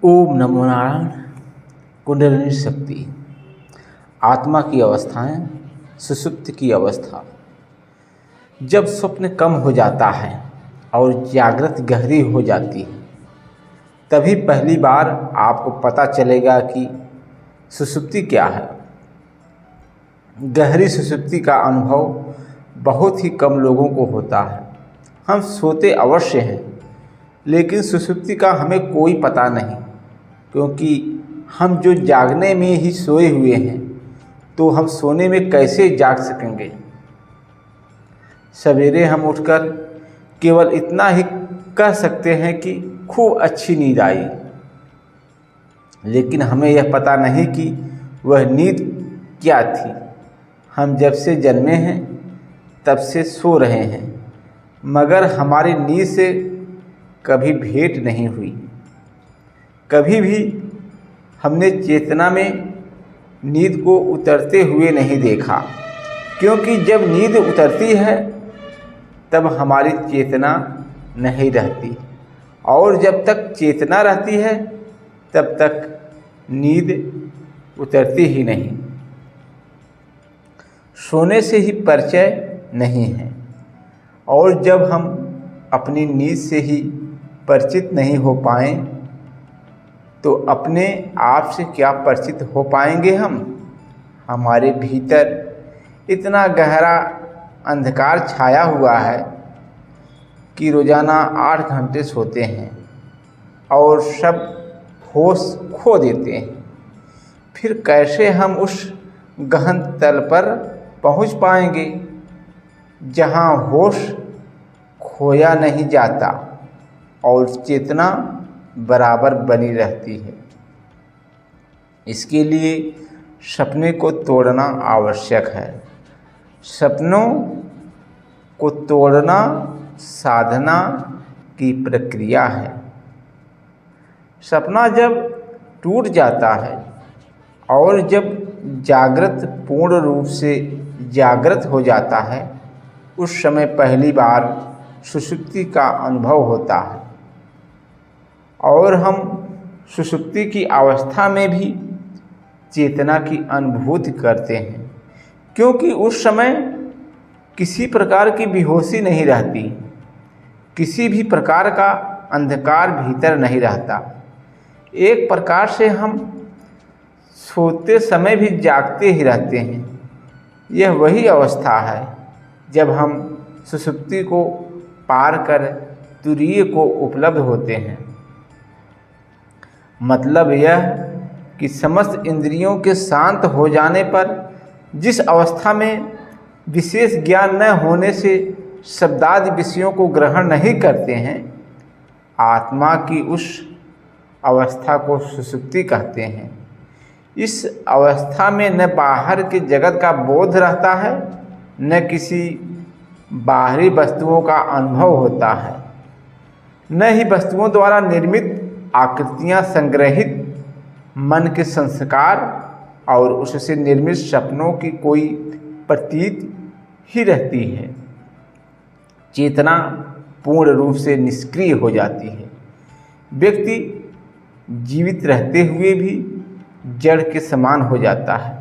ओम नमो नारायण। कुंडलिनी शक्ति, आत्मा की अवस्थाएं, सुषुप्ति की अवस्था। जब स्वप्न कम हो जाता है और जागृत गहरी हो जाती है, तभी पहली बार आपको पता चलेगा कि सुषुप्ति क्या है। गहरी सुषुप्ति का अनुभव बहुत ही कम लोगों को होता है। हम सोते अवश्य हैं, लेकिन सुषुप्ति का हमें कोई पता नहीं, क्योंकि हम जो जागने में ही सोए हुए हैं, तो हम सोने में कैसे जाग सकेंगे। सवेरे हम उठकर केवल इतना ही कह सकते हैं कि खूब अच्छी नींद आई, लेकिन हमें यह पता नहीं कि वह नींद क्या थी। हम जब से जन्मे हैं तब से सो रहे हैं, मगर हमारी नींद से कभी भेंट नहीं हुई। कभी भी हमने चेतना में नींद को उतरते हुए नहीं देखा, क्योंकि जब नींद उतरती है तब हमारी चेतना नहीं रहती, और जब तक चेतना रहती है तब तक नींद उतरती ही नहीं। सोने से ही परिचय नहीं है, और जब हम अपनी नींद से ही परिचित नहीं हो पाएं, तो अपने आप से क्या परिचित हो पाएंगे हम। हमारे भीतर इतना गहरा अंधकार छाया हुआ है कि रोज़ाना 8 घंटे सोते हैं और सब होश खो देते हैं। फिर कैसे हम उस गहन तल पर पहुंच पाएंगे जहां होश खोया नहीं जाता और चेतना बराबर बनी रहती है। इसके लिए सपने को तोड़ना आवश्यक है। सपनों को तोड़ना साधना की प्रक्रिया है। सपना जब टूट जाता है और जब जागृत पूर्ण रूप से जागृत हो जाता है, उस समय पहली बार सुषुप्ति का अनुभव होता है। और हम सुषुप्ति की अवस्था में भी चेतना की अनुभूति करते हैं, क्योंकि उस समय किसी प्रकार की बेहोशी नहीं रहती, किसी भी प्रकार का अंधकार भीतर नहीं रहता। एक प्रकार से हम सोते समय भी जागते ही रहते हैं। यह वही अवस्था है जब हम सुषुप्ति को पार कर तुरीय को उपलब्ध होते हैं। मतलब यह कि समस्त इंद्रियों के शांत हो जाने पर जिस अवस्था में विशेष ज्ञान न होने से शब्दादि विषयों को ग्रहण नहीं करते हैं, आत्मा की उस अवस्था को सुषुप्ति कहते हैं। इस अवस्था में न बाहर के जगत का बोध रहता है, न किसी बाहरी वस्तुओं का अनुभव होता है, न ही वस्तुओं द्वारा निर्मित आकृतियां संग्रहित मन के संस्कार और उससे निर्मित सपनों की कोई प्रतीत ही रहती है। चेतना पूर्ण रूप से निष्क्रिय हो जाती है। व्यक्ति जीवित रहते हुए भी जड़ के समान हो जाता है।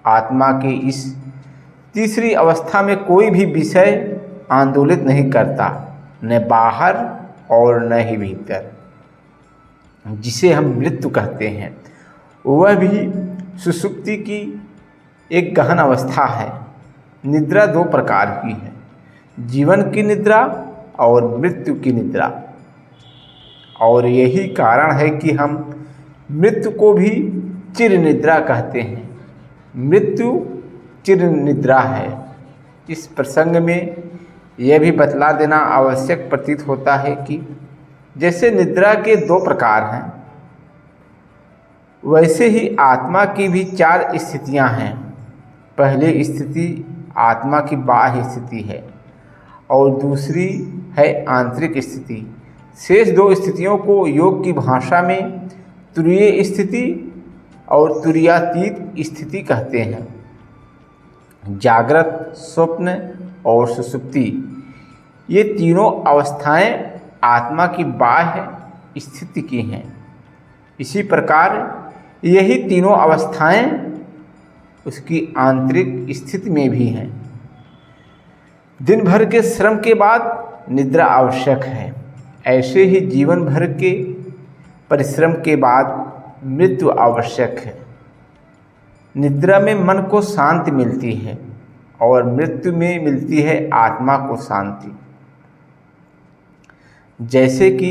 आत्मा की इस तीसरी अवस्था में कोई भी विषय आंदोलित नहीं करता, न बाहर और न ही भीतर, जिसे हम मृत्यु कहते हैं। वह भी सुषुप्ति की एक गहन अवस्था है। निद्रा 2 प्रकार की है, जीवन की निद्रा और मृत्यु की निद्रा। और यही कारण है कि हम मृत्यु को भी चिर निद्रा कहते हैं। मृत्यु चिर निद्रा है। इस प्रसंग में यह भी बतला देना आवश्यक प्रतीत होता है कि जैसे निद्रा के 2 प्रकार हैं, वैसे ही आत्मा की भी 4 स्थितियां हैं। पहली स्थिति आत्मा की बाह्य स्थिति है और दूसरी है आंतरिक स्थिति। शेष 2 स्थितियों को योग की भाषा में तुरीय स्थिति और तुरीयातीत स्थिति कहते हैं। जागृत, स्वप्न और सुषुप्ति, ये तीनों अवस्थाएं आत्मा की बाह्य स्थिति की हैं। इसी प्रकार यही तीनों अवस्थाएं उसकी आंतरिक स्थिति में भी हैं। दिन भर के श्रम के बाद निद्रा आवश्यक है, ऐसे ही जीवन भर के परिश्रम के बाद मृत्यु आवश्यक है। निद्रा में मन को शांति मिलती है और मृत्यु में मिलती है आत्मा को शांति। जैसे कि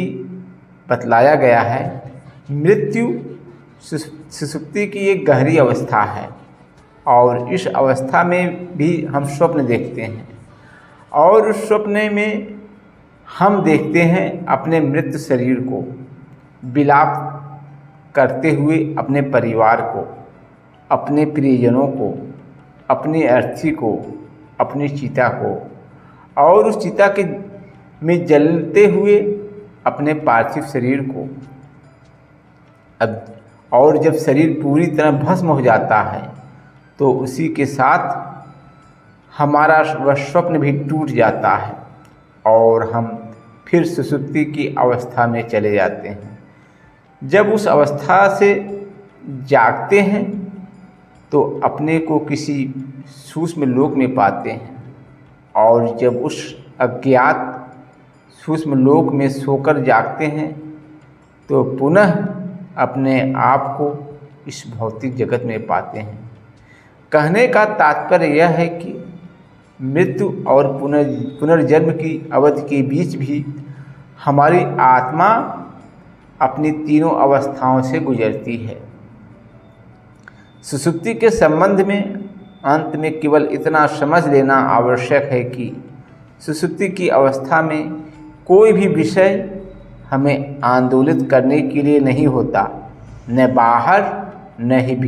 बतलाया गया है, मृत्यु सुषुप्ति की एक गहरी अवस्था है और इस अवस्था में भी हम स्वप्न देखते हैं और उस स्वप्न में हम देखते हैं अपने मृत शरीर को विलाप करते हुए, अपने परिवार को, अपने प्रियजनों को, अपनी अर्थी को, अपनी चिता को और उस चिता के में जलते हुए अपने पार्थिव शरीर को। अब और जब शरीर पूरी तरह भस्म हो जाता है तो उसी के साथ हमारा वह स्वप्न भी टूट जाता है और हम फिर सुषुप्ति की अवस्था में चले जाते हैं। जब उस अवस्था से जागते हैं तो अपने को किसी सूक्ष्म लोक में पाते हैं और जब उस अज्ञात सूक्ष्म लोक में सोकर जागते हैं तो पुनः अपने आप को इस भौतिक जगत में पाते हैं। कहने का तात्पर्य यह है कि मृत्यु और पुनर्जन्म की अवधि के बीच भी हमारी आत्मा अपनी तीनों अवस्थाओं से गुजरती है। सुषुप्ति के संबंध में अंत में केवल इतना समझ लेना आवश्यक है कि सुषुप्ति की अवस्था में कोई भी विषय हमें आंदोलित करने के लिए नहीं होता, न बाहर न ही भीतर।